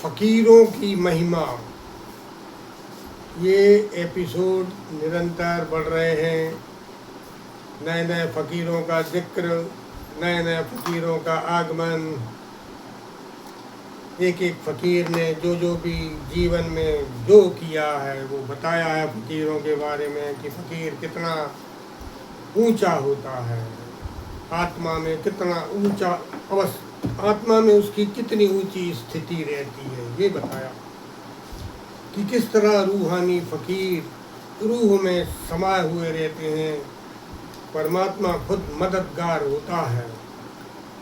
फ़कीरों की महिमा। ये एपिसोड निरंतर बढ़ रहे हैं। नए नए फ़कीरों का जिक्र, नए नए फ़कीरों का आगमन। एक एक फ़कीर ने जो भी जीवन में जो किया है वो बताया है फ़कीरों के बारे में कि फ़कीर कितना ऊंचा होता है, आत्मा में कितना ऊंचा आत्मा में उसकी कितनी ऊंची स्थिति रहती है। ये बताया कि किस तरह रूहानी फ़कीर रूह में समाये हुए रहते हैं। परमात्मा खुद मददगार होता है,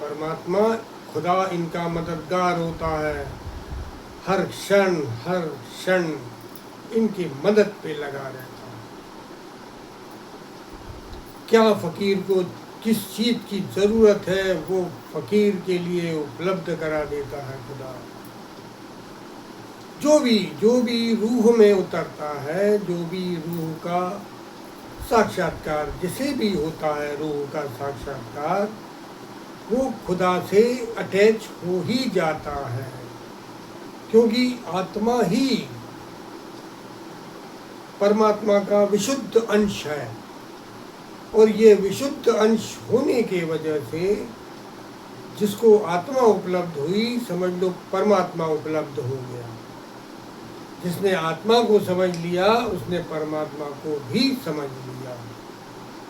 परमात्मा खुदा इनका मददगार होता है। हर क्षण इनकी मदद पे लगा रहता है। क्या फ़कीर को किस चीज़ की ज़रूरत है वो फ़कीर के लिए उपलब्ध करा देता है खुदा। जो भी रूह में उतरता है, जो भी रूह का साक्षात्कार जिसे भी होता है, रूह का साक्षात्कार, वो खुदा से अटैच हो ही जाता है, क्योंकि आत्मा ही परमात्मा का विशुद्ध अंश है। और ये विशुद्ध अंश होने के वजह से जिसको आत्मा उपलब्ध हुई, समझ लो परमात्मा उपलब्ध हो गया। जिसने आत्मा को समझ लिया उसने परमात्मा को भी समझ लिया।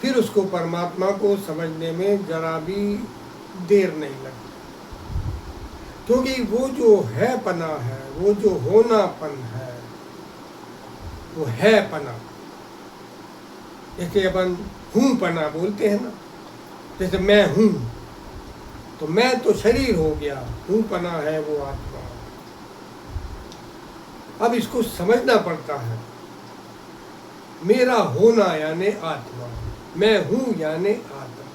फिर उसको परमात्मा को समझने में जरा भी देर नहीं लगती, क्योंकि वो जो है पना है, वो जो होनापन है, वो है पना। जैसे अपन हूँ पना बोलते हैं ना, जैसे मैं हूँ, तो मैं तो शरीर हो गया, हूँ पना है वो आत्मा। अब इसको समझना पड़ता है। मेरा होना यानी आत्मा, मैं हूँ यानी आत्मा।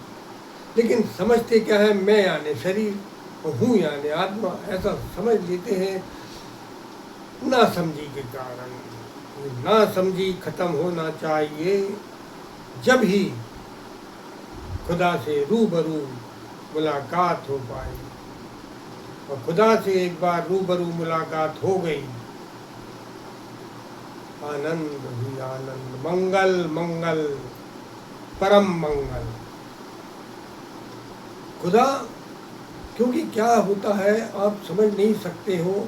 लेकिन समझते क्या है, मैं यानी शरीर और हूँ यानी आत्मा। ऐसा समझ लेते हैं ना समझी के कारण। ना समझी खत्म होना चाहिए जब ही खुदा से रूबरू मुलाकात हो पाए। और खुदा से एक बार रूबरू मुलाकात हो गई, आनंद ही आनंद, मंगल मंगल, परम मंगल। खुदा, क्योंकि क्या होता है आप समझ नहीं सकते हो।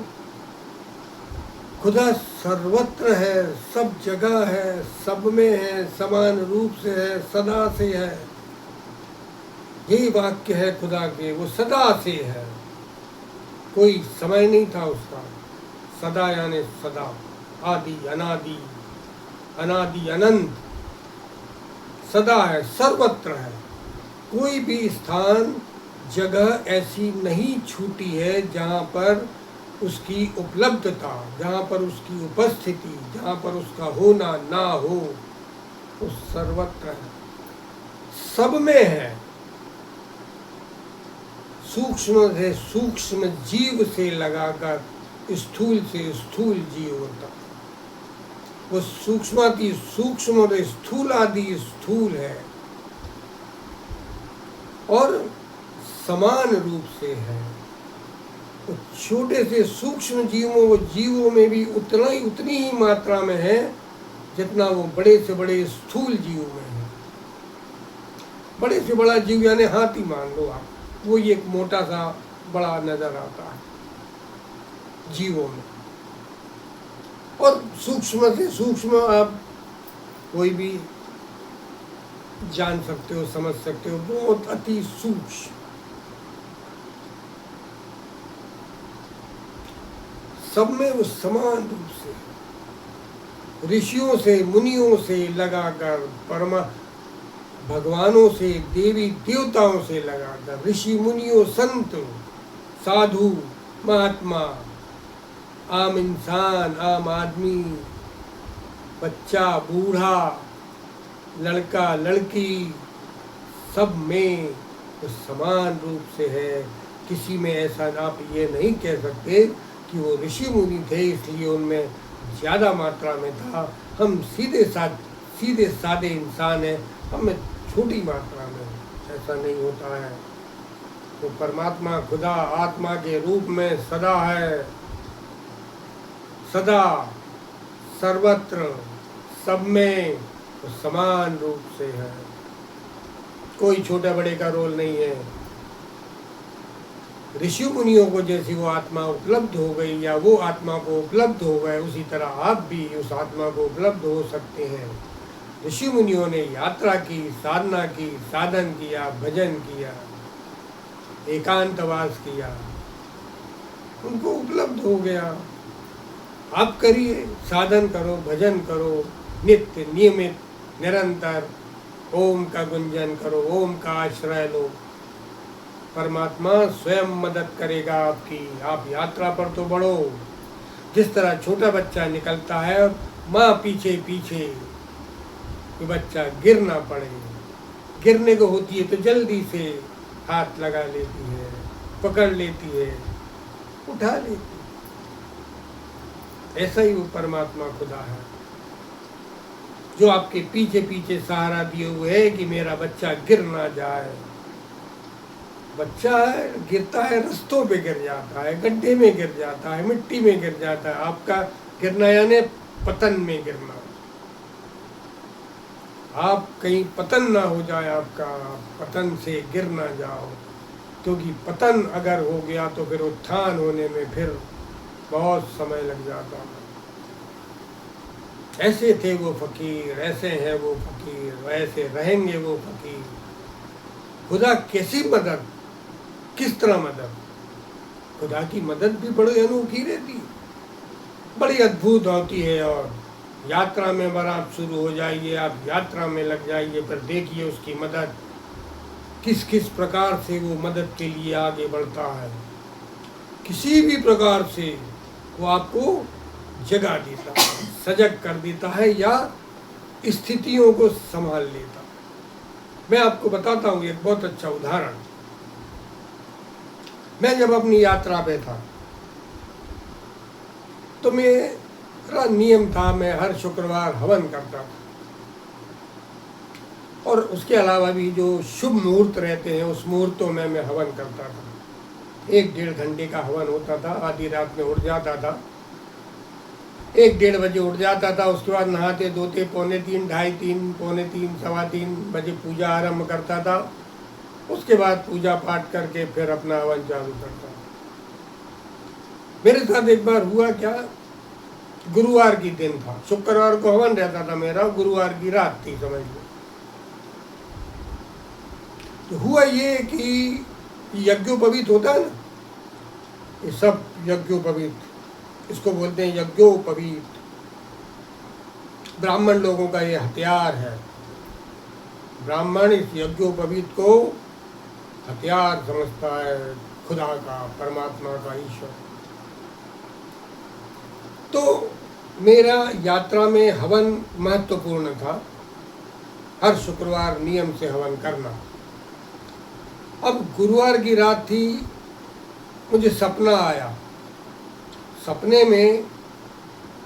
खुदा सर्वत्र है, सब जगह है, सब में है, समान रूप से है, सदा से है। यही वाक्य है खुदा के, वो सदा से है। कोई समय नहीं था उसका। सदा यानी सदा, आदि अनादि, अनादि अनंत, सदा है, सर्वत्र है। कोई भी स्थान जगह ऐसी नहीं छूटी है जहाँ पर उसकी उपलब्धता, जहाँ पर उसकी उपस्थिति, जहाँ पर उसका होना ना हो। वो सर्वत्र है, सब में है। सूक्ष्म से सूक्ष्म जीव से लगाकर स्थूल से स्थूल जीव तक, वो सूक्ष्माति सूक्ष्म और स्थूलादि स्थूल है और समान रूप से है। वो छोटे से सूक्ष्म जीवों में भी उतनी ही मात्रा में है जितना वो बड़े से बड़े स्थूल जीव में है। बड़े से बड़ा जीव यानी हाथी मान लो आप, वो ये एक मोटा सा बड़ा नजर आता है जीवों में। और सूक्ष्म से सूक्ष्म आप कोई भी जान सकते हो, समझ सकते हो, बहुत अति सूक्ष्म। सब में वो समान रूप से, ऋषियों से मुनियों से लगाकर, भगवानों से, देवी देवताओं से लगाकर, ऋषि मुनियों, संत, साधु, महात्मा, आम इंसान, आम आदमी, बच्चा, बूढ़ा, लड़का, लड़की, सब में तो समान रूप से है। किसी में ऐसा आप ये नहीं कह सकते कि वो ऋषि मुनि थे इसलिए उनमें ज़्यादा मात्रा में था। हम सीधे सादे इंसान हैं, हमें छोटी मात्रा में, ऐसा नहीं होता है। तो परमात्मा खुदा आत्मा के रूप में सदा है, सदा सर्वत्र सब में वो समान रूप से है। कोई छोटे बड़े का रोल नहीं है। ऋषि मुनियों को जैसी वो आत्मा उपलब्ध हो गई या वो आत्मा को उपलब्ध हो गए, उसी तरह आप भी उस आत्मा को उपलब्ध हो सकते हैं। ऋषि मुनियों ने यात्रा की, साधना की, साधन किया, भजन किया, एकांतवास किया, उनको उपलब्ध हो गया। आप करिए, साधन करो, भजन करो, नित्य नियमित निरंतर ओम का गुंजन करो, ओम का आश्रय लो। परमात्मा स्वयं मदद करेगा आपकी। आप यात्रा पर तो बढ़ो। जिस तरह छोटा बच्चा निकलता है और माँ पीछे पीछे, कि बच्चा गिर ना पड़े, गिरने को होती है तो जल्दी से हाथ लगा लेती है, पकड़ लेती है, उठा लेती है। ऐसा ही वो परमात्मा खुदा है जो आपके पीछे पीछे सहारा दिए हुए है कि मेरा बच्चा गिर ना जाए। बच्चा है, गिरता है, रास्तों पे गिर जाता है, गड्ढे में गिर जाता है, मिट्टी में गिर जाता है। आपका गिरना यानी पतन में गिरना। आप कहीं पतन ना हो जाए, आपका पतन से गिर ना जाओ, क्योंकि पतन अगर हो गया तो फिर उत्थान होने में फिर बहुत समय लग जाता है। ऐसे थे वो फकीर, ऐसे हैं वो फकीर, वैसे रहेंगे वो फकीर। खुदा कैसी मदद, किस तरह मदद? खुदा की मदद भी बड़ी अनोखी रहती है, बड़ी अद्भुत होती है। और यात्रा में अगर आप शुरू हो जाइए, आप यात्रा में लग जाइए, फिर देखिए उसकी मदद किस किस प्रकार से वो मदद के लिए आगे बढ़ता है। किसी भी प्रकार से वो आपको जगा देता है, सजग कर देता है या स्थितियों को संभाल लेता है। मैं आपको बताता हूँ एक बहुत अच्छा उदाहरण। मैं जब अपनी यात्रा पे था तो मेरा नियम था, मैं हर शुक्रवार हवन करता था। और उसके अलावा भी जो शुभ मुहूर्त रहते हैं उस मुहूर्तों में मैं हवन करता था। 1-1.5 घंटे का हवन होता था। आधी रात में उठ जाता था, 1-1.5 बजे उठ जाता था। उसके बाद नहाते धोते 2:45, 2:30, 3:45, 3:15 बजे पूजा आरंभ करता था। उसके बाद पूजा पाठ करके फिर अपना हवन चालू करता था। मेरे साथ एक बार हुआ क्या, गुरुवार की दिन था, शुक्रवार को हवन रहता था मेरा, गुरुवार की रात थी समझ लो। तो हुआ ये कि यज्ञोपवीत होता है ना, ये सब यज्ञोपवीत, इसको बोलते हैं यज्ञोपवीत। ब्राह्मण लोगों का ये हथियार है। ब्राह्मण इस यज्ञोपवीत को हथियार समझता है, खुदा का, परमात्मा का, ईश्वर। तो मेरा यात्रा में हवन महत्वपूर्ण था, हर शुक्रवार नियम से हवन करना। अब गुरुवार की रात थी, मुझे सपना आया। सपने में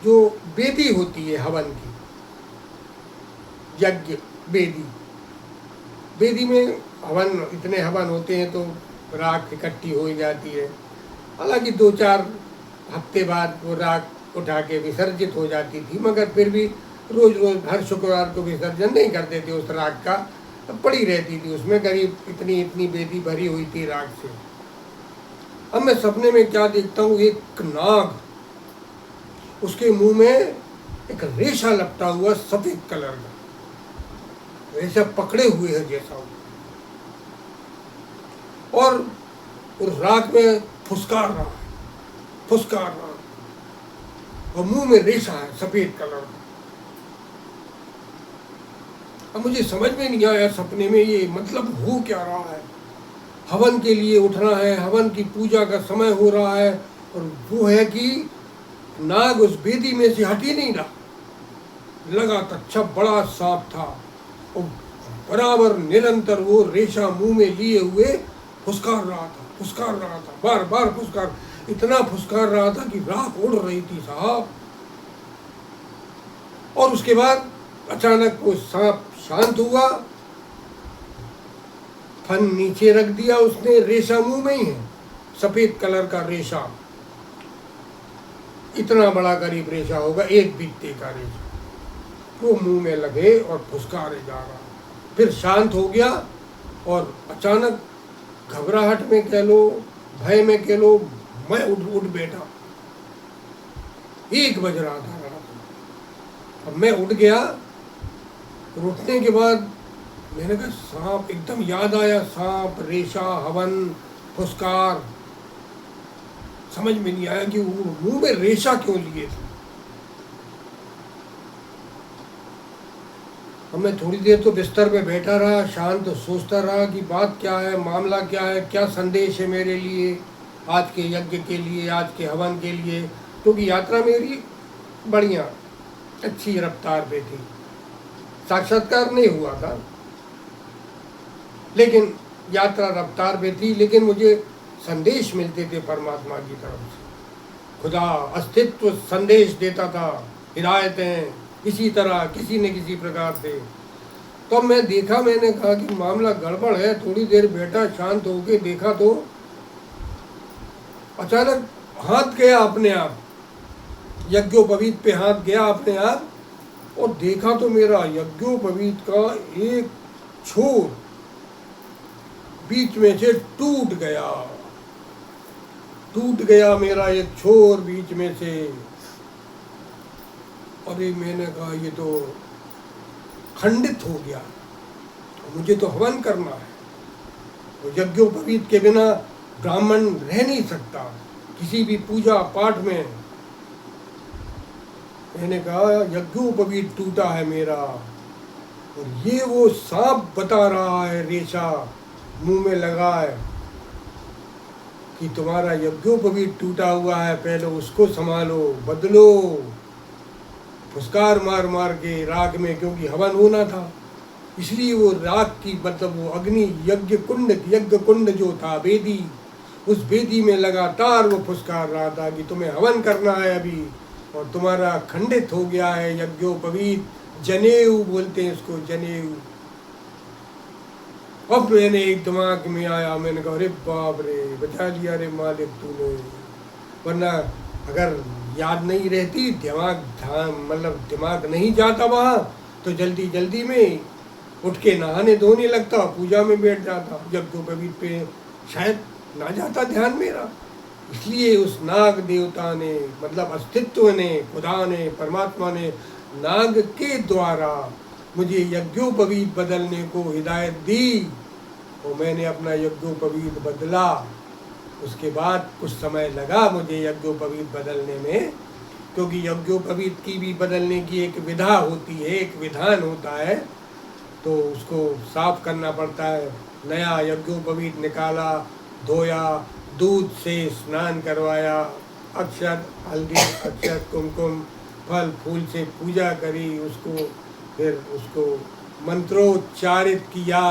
जो वेदी होती है हवन की, यज्ञ वेदी, वेदी में हवन, इतने हवन होते हैं तो राख इकट्ठी हो जाती है। हालांकि 2-4 हफ्ते बाद वो राख उठा के विसर्जित हो जाती थी, मगर फिर भी रोज रोज हर शुक्रवार को विसर्जन नहीं करते थे उस राख का, पड़ी रहती थी। उसमें करीब इतनी इतनी वेदी भरी हुई थी राख से। अब मैं सपने में क्या देखता हूँ, एक नाग, उसके मुंह में एक रेशा लपटा हुआ सफेद कलर का, रेशा पकड़े हुए है जैसा हो, और उस राख में फुसकार रहा है, फुसकार रहा है, और मुंह में रेशा है सफेद कलर का। अब मुझे समझ में नहीं आया सपने में ये मतलब हो क्या रहा है। हवन के लिए उठना है, हवन की पूजा का समय हो रहा है, और वो है कि नाग उस वेदी में से हट ही नहीं रहा। लगा तो अच्छा बड़ा सांप था, और बराबर निरंतर वो रेशा मुंह में लिए हुए फुसकार रहा था, फुसकार रहा था, बार बार फुसकार, इतना फुसकार रहा था कि राख उड़ रही थी साहब। और उसके बाद अचानक वो सांप शांत हुआ, फन नीचे रख दिया उसने, रेशा मुंह में ही है, सफेद कलर का रेशा। इतना बड़ा करीब रेशा होगा, एक बीते का रेशा, वो मुंह में लगे और फुसकारे जा रहा। फिर शांत हो गया और अचानक घबराहट में कह लो, भय में कह लो, मैं उठ बैठा। 1 बज रहा था रात। अब मैं उठ गया। उठने के बाद मैंने कहा सांप, एकदम याद आया, सांप, रेशा, हवन, फुसकार। समझ में नहीं आया कि वो मुंह में रेशा क्यों लिए थे। अब मैं थोड़ी देर तो बिस्तर पे बैठा रहा, शांत, सोचता रहा कि बात क्या है, मामला क्या है, क्या संदेश है मेरे लिए, आज के यज्ञ के लिए, आज के हवन के लिए। क्योंकि यात्रा मेरी बढ़िया अच्छी रफ्तार पे थी। साक्षात्कार नहीं हुआ था, लेकिन यात्रा रफ्तार पे थी। लेकिन मुझे संदेश मिलते थे परमात्मा की तरफ से। खुदा अस्तित्व संदेश देता था, हिदायतें इसी तरह किसी न किसी प्रकार से। तब मैं देखा, मैंने कहा कि मामला गड़बड़ है। थोड़ी देर बैठा, शांत होके देखा तो अचानक हाथ गया अपने आप, यज्ञोपवीत पे हाथ गया अपने आप, और देखा तो मेरा यज्ञोपवीत का एक छोर बीच में से टूट गया मेरा एक छोर बीच में से। अरे मैंने कहा ये तो खंडित हो गया, मुझे तो हवन करना है। तो यज्ञोपवीत के बिना ब्राह्मण रह नहीं सकता किसी भी पूजा पाठ में। मैंने कहा यज्ञोपवीत टूटा है मेरा, और ये वो सांप बता रहा है, रेशा मुंह में लगा है कि तुम्हारा यज्ञोपवीत टूटा हुआ है, पहले उसको संभालो, बदलो। फुसकार मार मार के राख में, क्योंकि हवन होना था, इसलिए वो राख की, मतलब वो अग्नि, यज्ञ कुंड जो था, वेदी, उस वेदी में लगातार वो फुसकार रहा था कि तुम्हें हवन करना है अभी, और तुम्हारा खंडित हो गया है यज्ञोपवीत। जनेऊ बोलते हैं इसको, जनेऊ। अब मैंने एक दिमाग में आया, मैंने कहा अरे बाप रे, बचा लिया रे मालिक तूने। वरना अगर याद नहीं रहती, दिमाग नहीं जाता वहाँ, तो जल्दी जल्दी में उठ के नहाने धोने लगता, पूजा में बैठ जाता, यज्ञोपवीत पे शायद ना जाता ध्यान मेरा। इसलिए उस नाग देवता ने, मतलब अस्तित्व ने, खुदा ने, परमात्मा ने नाग के द्वारा मुझे यज्ञोपवीत बदलने को हिदायत दी, और मैंने अपना यज्ञोपवीत बदला। उसके बाद कुछ समय लगा मुझे यज्ञोपवीत बदलने में, क्योंकि यज्ञोपवीत की भी बदलने की एक विधा होती है, एक विधान होता है, तो उसको साफ करना पड़ता है। नया यज्ञोपवीत निकाला, धोया, दूध से स्नान करवाया, अक्षत, हल्दी, अक्षत, कुमकुम, फल फूल से पूजा करी उसको, फिर उसको मंत्रोच्चारित किया।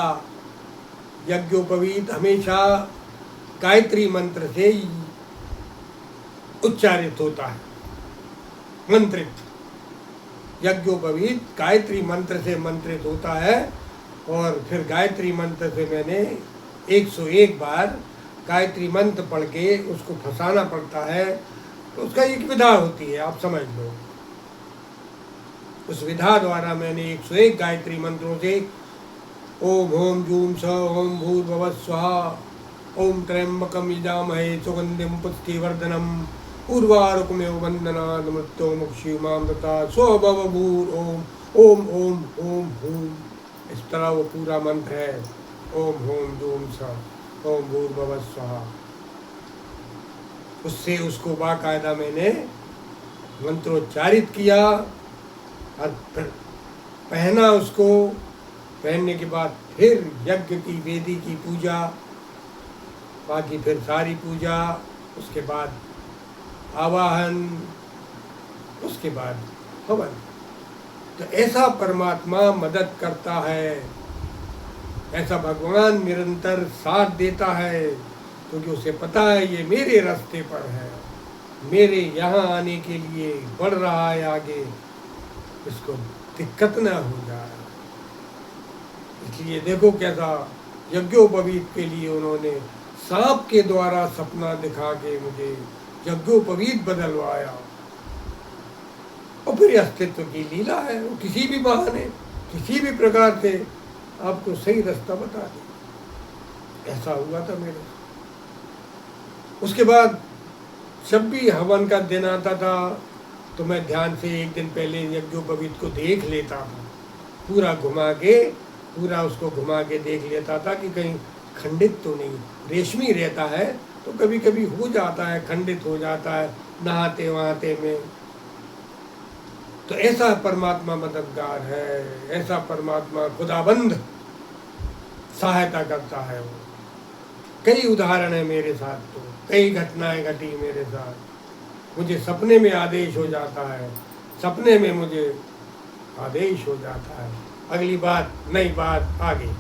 यज्ञोपवीत हमेशा गायत्री मंत्र से उच्चारित होता है, मंत्रित। यज्ञोपवीत गायत्री मंत्र से मंत्रित होता है, और फिर गायत्री मंत्र से मैंने 101 बार गायत्री मंत्र पढ़ के उसको फंसाना पड़ता है। तो उसका एक विधा होती है, आप समझ लो। उस विधा द्वारा मैंने 101 गायत्री मंत्रों से ओम ओम जूम स ओम भूर्भुवः स्वहा ओम त्र्यंबकम यजामहे सुगंधिं पुष्टिवर्धनम उर्वारुकमेव वंदनात् मृत्योर्मुक्षीयमां तथा स्वभवभूर ओम ओम ओम ओम हूम। इस तरह वो पूरा मंत्र है, ओम ओम जूम स ओम भूर्भुवः स्वहा। उससे उसको बाकायदा मैंने मंत्रोच्चारित किया, और पहना उसको। पहनने के बाद फिर यज्ञ की वेदी की पूजा, बाकी फिर सारी पूजा, उसके बाद आवाहन, उसके बाद हवन। तो ऐसा परमात्मा मदद करता है, ऐसा भगवान निरंतर साथ देता है, क्योंकि उसे पता है ये मेरे रास्ते पर है, मेरे यहाँ आने के लिए बढ़ रहा है आगे, इसको दिक्कत ना हो जाए। इसलिए देखो कैसा यज्ञोपवीत के लिए उन्होंने सांप के द्वारा सपना दिखा के मुझे यज्ञोपवीत बदलवाया। और फिर अस्तित्व की लीला है, वो किसी भी बहाने किसी भी प्रकार से आपको सही रास्ता बता दे। ऐसा हुआ था मेरे साथ। उसके बाद जब भी हवन का दिन आता था तो मैं ध्यान से एक दिन पहले यज्ञोपवीत को देख लेता था, पूरा उसको घुमा के देख लेता था कि कहीं खंडित तो नहीं। रेशमी रहता है तो कभी कभी हो जाता है, खंडित हो जाता है नहाते वहाते में। तो ऐसा परमात्मा मददगार है, ऐसा परमात्मा खुदाबंद सहायता करता है। वो कई उदाहरण है मेरे साथ, तो कई घटनाएं घटी मेरे साथ। मुझे सपने में आदेश हो जाता है, सपने में मुझे आदेश हो जाता है। अगली बात नई बात आगे।